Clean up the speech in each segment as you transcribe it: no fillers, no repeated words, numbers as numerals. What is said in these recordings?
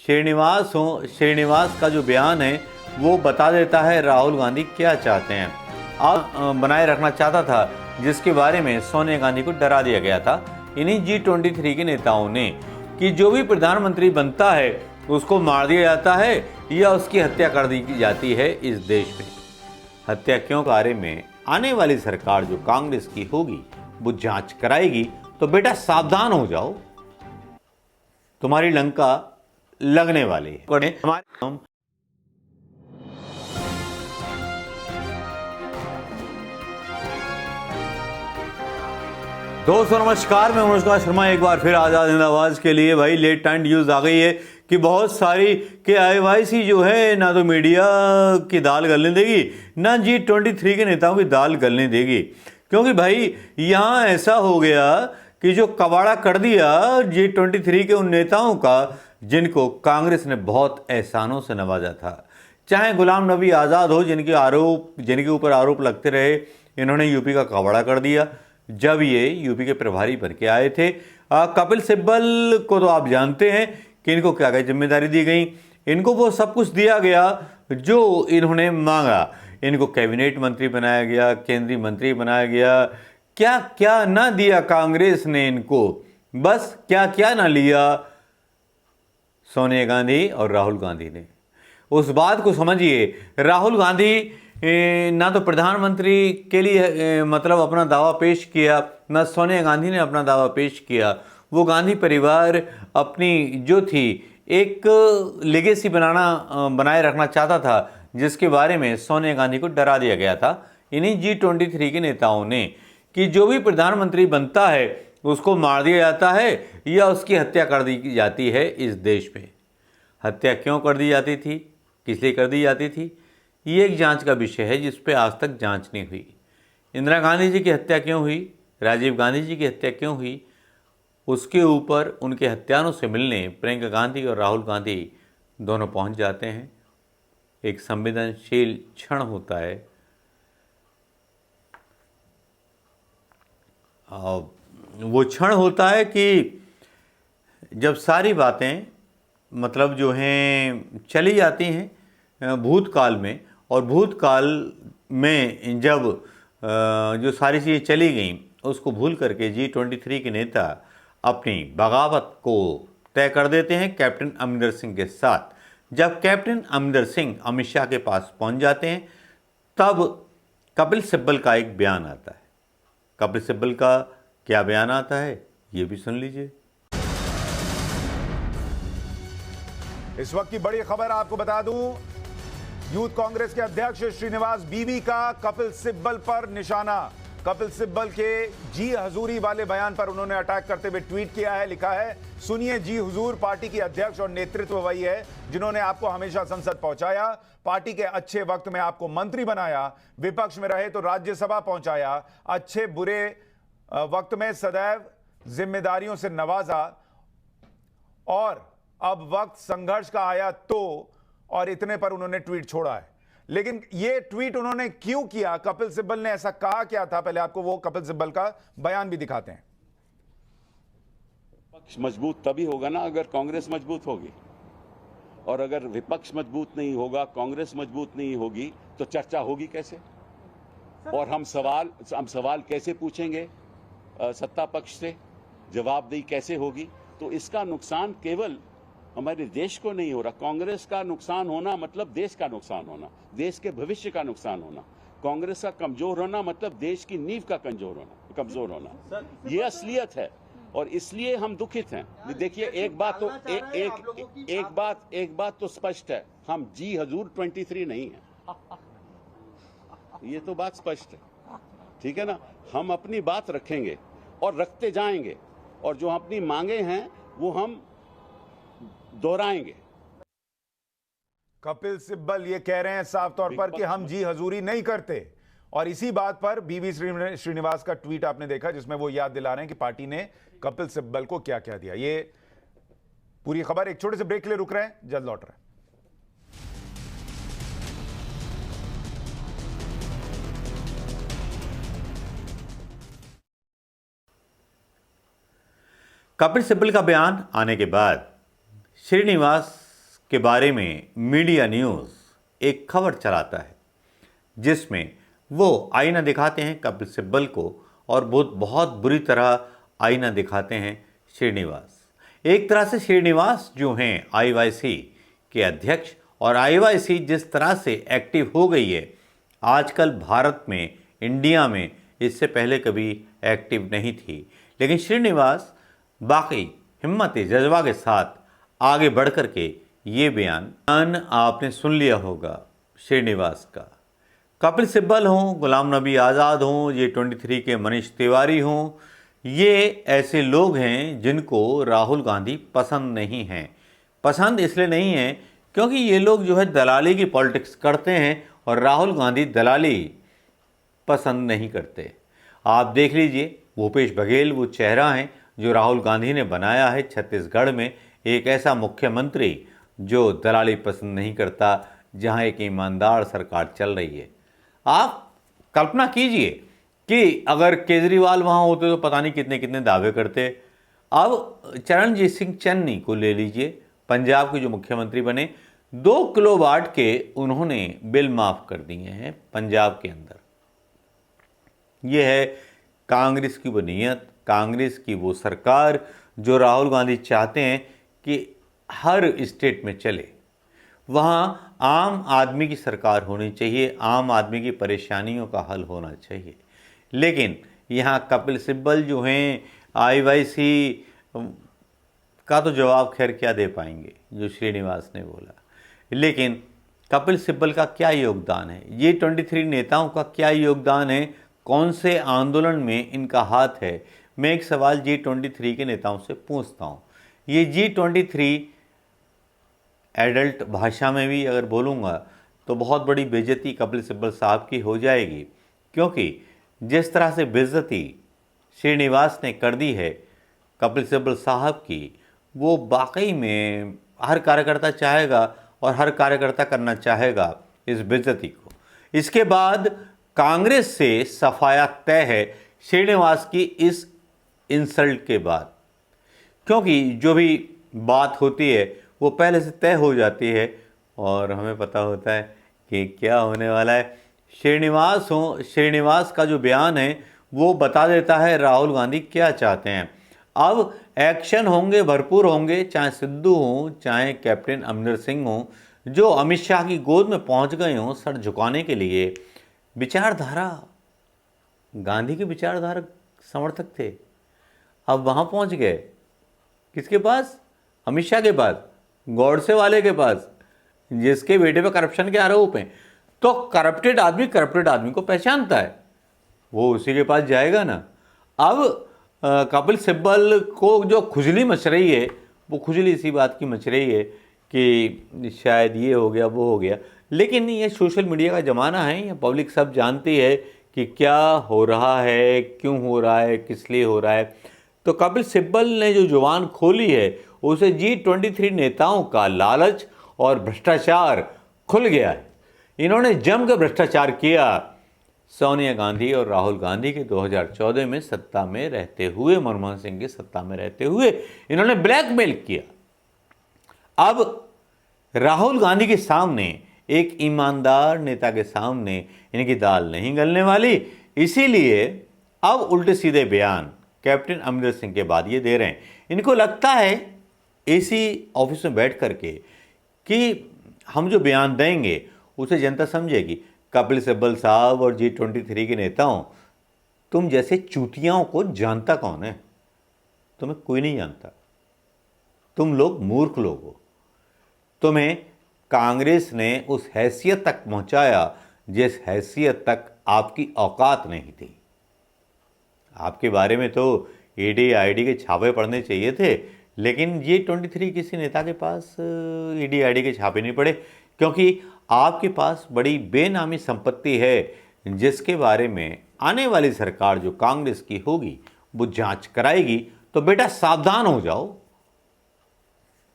श्रीनिवास का जो बयान है वो बता देता है राहुल गांधी क्या चाहते हैं। आप बनाए रखना चाहता था जिसके बारे में सोनिया गांधी को डरा दिया गया था इन्हीं G23 के नेताओं ने कि जो भी प्रधानमंत्री बनता है उसको मार दिया जाता है या उसकी हत्या कर दी जाती है। इस देश में हत्या क्यों कार्य में आने वाली सरकार जो कांग्रेस की होगी वो जांच कराएगी। तो बेटा सावधान हो जाओ, तुम्हारी लंका लगने वाली है। हमारे दोस्तों नमस्कार, मैं मनोज शर्मा एक बार फिर आजाद हिंद आवाज के लिए। भाई लेट टाइम न्यूज आ गई है कि बहुत सारी KIYC जो है ना तो मीडिया की दाल गलने देगी ना G23 के नेताओं की दाल गलने देगी, क्योंकि भाई यहाँ ऐसा हो गया कि जो कबाड़ा कर दिया G23 के उन नेताओं का जिनको कांग्रेस ने बहुत एहसानों से नवाजा था। चाहे गुलाम नबी आज़ाद हो जिनके ऊपर आरोप लगते रहे, इन्होंने यूपी का कबाड़ा कर दिया जब ये यूपी के प्रभारी बन के आए थे। कपिल सिब्बल को तो आप जानते हैं कि इनको क्या क्या जिम्मेदारी दी गई। इनको वो सब कुछ दिया गया जो इन्होंने मांगा। इनको कैबिनेट मंत्री बनाया गया, केंद्रीय मंत्री बनाया गया। क्या क्या ना दिया कांग्रेस ने इनको, बस क्या क्या ना लिया सोनिया गांधी और राहुल गांधी ने। उस बात को समझिए, राहुल गांधी ना तो प्रधानमंत्री के लिए मतलब अपना दावा पेश किया, ना सोनिया गांधी ने अपना दावा पेश किया। वो गांधी परिवार अपनी जो थी एक लेगेसी बनाए रखना चाहता था जिसके बारे में सोनिया गांधी को डरा दिया गया था इन्हीं G23 के नेताओं ने कि जो भी प्रधानमंत्री बनता है उसको मार दिया जाता है या उसकी हत्या कर दी जाती है। इस देश में हत्या क्यों कर दी जाती थी, किस लिए कर दी जाती थी, ये एक जांच का विषय है जिस पे आज तक जांच नहीं हुई। इंदिरा गांधी जी की हत्या क्यों हुई, राजीव गांधी जी की हत्या क्यों हुई, उसके ऊपर उनके हत्यारों से मिलने प्रियंका गांधी और राहुल गांधी दोनों पहुंच जाते हैं। एक संवेदनशील क्षण होता है। वो क्षण होता है कि जब सारी बातें मतलब जो हैं चली जाती हैं भूतकाल में, और भूतकाल में जब जो सारी चीज़ें चली गईं उसको भूल करके G23 के नेता अपनी बगावत को तय कर देते हैं कैप्टन अमरिंदर सिंह के साथ। जब कैप्टन अमरिंदर सिंह अमित शाह के पास पहुंच जाते हैं तब कपिल सिब्बल का एक बयान आता है। कपिल सिब्बल का क्या बयान आता है ये भी सुन लीजिए। इस वक्त की बड़ी खबर आपको बता दूं, यूथ कांग्रेस के अध्यक्ष श्रीनिवास बीवी का कपिल सिब्बल पर निशाना। कपिल सिब्बल के जी हजूरी वाले बयान पर उन्होंने अटैक करते हुए ट्वीट किया है, लिखा है, सुनिए जी हुजूर, पार्टी की अध्यक्ष और नेतृत्व वही है जिन्होंने आपको हमेशा संसद पहुंचाया, पार्टी के अच्छे वक्त में आपको मंत्री बनाया, विपक्ष में रहे तो राज्यसभा पहुंचाया, अच्छे बुरे वक्त में सदैव जिम्मेदारियों से नवाजा, और अब वक्त संघर्ष का आया तो, और इतने पर उन्होंने ट्वीट छोड़ा है। लेकिन ये ट्वीट उन्होंने क्यों किया, कपिल सिब्बल ने ऐसा कहा क्या था, पहले आपको वो कपिल सिब्बल का बयान भी दिखाते हैं। पक्ष मजबूत तभी होगा ना अगर कांग्रेस मजबूत होगी, और अगर विपक्ष मजबूत नहीं होगा, कांग्रेस मजबूत नहीं होगी तो चर्चा होगी कैसे, और हम सवाल कैसे पूछेंगे सत्ता पक्ष से, जवाबदेही कैसे होगी। तो इसका नुकसान केवल हमारे देश को नहीं हो रहा, कांग्रेस का नुकसान होना मतलब देश का नुकसान होना, देश के भविष्य का नुकसान होना। कांग्रेस का कमजोर होना मतलब देश की नींव का कमजोर होना। ये असलियत है और इसलिए हम दुखित हैं। देखिए एक बात तो स्पष्ट है, हम जी हजूर 23 नहीं है, ये तो बात स्पष्ट है, ठीक है ना। हम अपनी बात रखेंगे और रखते जाएंगे, और जो अपनी मांगे हैं वो हम दोहराएंगे। कपिल सिब्बल ये कह रहे हैं साफ तौर पर कि हम जी हजूरी नहीं करते, और इसी बात पर बीवी श्रीनिवास का ट्वीट आपने देखा जिसमें वो याद दिला रहे हैं कि पार्टी ने कपिल सिब्बल को क्या क्या दिया। ये पूरी खबर, एक छोटे से ब्रेक के लिए रुक रहे हैं, जल्द लौट रहे हैं। कपिल सिब्बल का बयान आने के बाद श्रीनिवास के बारे में मीडिया न्यूज़ एक खबर चलाता है जिसमें वो आईना दिखाते हैं कपिल सिब्बल को और बहुत बुरी तरह आईना दिखाते हैं श्रीनिवास। एक तरह से श्रीनिवास जो हैं आईवाईसी के अध्यक्ष, और आईवाईसी जिस तरह से एक्टिव हो गई है आजकल भारत में, इंडिया में, इससे पहले कभी एक्टिव नहीं थी। लेकिन श्रीनिवास बाकी हिम्मत जज्बा के साथ आगे बढ़ कर के ये बयान आपने सुन लिया होगा श्रीनिवास का। कपिल सिब्बल हों, गुलाम नबी आज़ाद हों, G23 के मनीष तिवारी हों, ये ऐसे लोग हैं जिनको राहुल गांधी पसंद नहीं हैं। पसंद इसलिए नहीं है क्योंकि ये लोग जो है दलाली की पॉलिटिक्स करते हैं और राहुल गांधी दलाली पसंद नहीं करते। आप देख लीजिए भूपेश बघेल वो चेहरा हैं जो राहुल गांधी ने बनाया है छत्तीसगढ़ में, एक ऐसा मुख्यमंत्री जो दलाली पसंद नहीं करता, जहां एक ईमानदार सरकार चल रही है। आप कल्पना कीजिए कि अगर केजरीवाल वहां होते तो पता नहीं कितने कितने दावे करते। अब चरणजीत सिंह चन्नी को ले लीजिए, पंजाब के जो मुख्यमंत्री बने, 2 किलोवाट के उन्होंने बिल माफ कर दिए हैं पंजाब के अंदर। ये है कांग्रेस की वो नीयत, कांग्रेस की वो सरकार जो राहुल गांधी चाहते हैं कि हर स्टेट में चले। वहाँ आम आदमी की सरकार होनी चाहिए, आम आदमी की परेशानियों का हल होना चाहिए। लेकिन यहाँ कपिल सिब्बल जो हैं आईवाईसी का तो जवाब खैर क्या दे पाएंगे जो श्रीनिवास ने बोला। लेकिन कपिल सिब्बल का क्या योगदान है, G23 नेताओं का क्या योगदान है, कौन से आंदोलन में इनका हाथ है, मैं एक सवाल G23 के नेताओं से पूछता हूँ। ये G23 एडल्ट भाषा में भी अगर बोलूँगा तो बहुत बड़ी बेइज्जती कपिल सिब्बल साहब की हो जाएगी, क्योंकि जिस तरह से बेइज्जती श्रीनिवास ने कर दी है कपिल सिब्बल साहब की, वो वाकई में हर कार्यकर्ता चाहेगा और हर कार्यकर्ता करना चाहेगा इस बेइज्जती को। इसके बाद कांग्रेस से सफाया तय है श्रीनिवास की इस इंसल्ट के बाद, क्योंकि जो भी बात होती है वो पहले से तय हो जाती है और हमें पता होता है कि क्या होने वाला है। श्रीनिवास का जो बयान है वो बता देता है राहुल गांधी क्या चाहते हैं। अब एक्शन होंगे, भरपूर होंगे, चाहे सिद्धू हों, चाहे कैप्टन अमरिंदर सिंह हों, जो अमित शाह की गोद में पहुंच गए हों सर झुकाने के लिए। विचारधारा, गांधी के विचारधारा समर्थक थे, अब वहाँ पहुँच गए किसके पास? अमित शाह के पास, गॉडसे वाले के पास, जिसके बेटे पे करप्शन के आरोप हैं। तो करप्टेड आदमी को पहचानता है, वो उसी के पास जाएगा ना। अब कपिल सिब्बल को जो खुजली मच रही है वो खुजली इसी बात की मच रही है कि शायद ये हो गया वो हो गया। लेकिन ये सोशल मीडिया का ज़माना है, ये पब्लिक सब जानती है कि क्या हो रहा है, क्यों हो रहा है, किस लिए हो रहा है। तो कपिल सिब्बल ने जो जुबान खोली है उसे G23 नेताओं का लालच और भ्रष्टाचार खुल गया है। इन्होंने जमकर भ्रष्टाचार किया सोनिया गांधी और राहुल गांधी के 2014 में सत्ता में रहते हुए, मनमोहन सिंह की सत्ता में रहते हुए इन्होंने ब्लैकमेल किया। अब राहुल गांधी के सामने, एक ईमानदार नेता के सामने इनकी दाल नहीं गलने वाली, इसीलिए अब उल्टे सीधे बयान कैप्टन अमरिंदर सिंह के बाद ये दे रहे हैं। इनको लगता है एसी ऑफिस में बैठ करके कि हम जो बयान देंगे उसे जनता समझेगी। कपिल सिब्बल साहब और G23 के नेताओं, तुम जैसे चूतियाओं को जानता कौन है? तुम्हें कोई नहीं जानता, तुम लोग मूर्ख लोग हो। तुम्हें कांग्रेस ने उस हैसियत तक पहुंचाया जिस हैसियत तक आपकी औकात नहीं थी। आपके बारे में तो ईडी आईडी के छापे पड़ने चाहिए थे, लेकिन G23 किसी नेता के पास ईडी आईडी के छापे नहीं पड़े, क्योंकि आपके पास बड़ी बेनामी संपत्ति है जिसके बारे में आने वाली सरकार जो कांग्रेस की होगी वो जांच कराएगी। तो बेटा सावधान हो जाओ,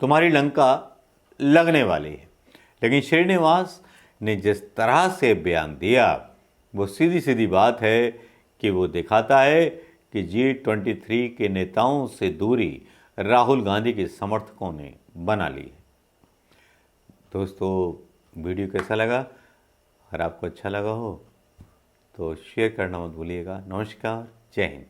तुम्हारी लंका लगने वाली है। लेकिन श्रीनिवास ने जिस तरह से बयान दिया वो सीधी सीधी बात है कि वो दिखाता है कि G23 के नेताओं से दूरी राहुल गांधी के समर्थकों ने बना ली है। दोस्तों वीडियो कैसा लगा? अगर आपको अच्छा लगा हो तो शेयर करना मत भूलिएगा। नमस्कार, जय हिंद।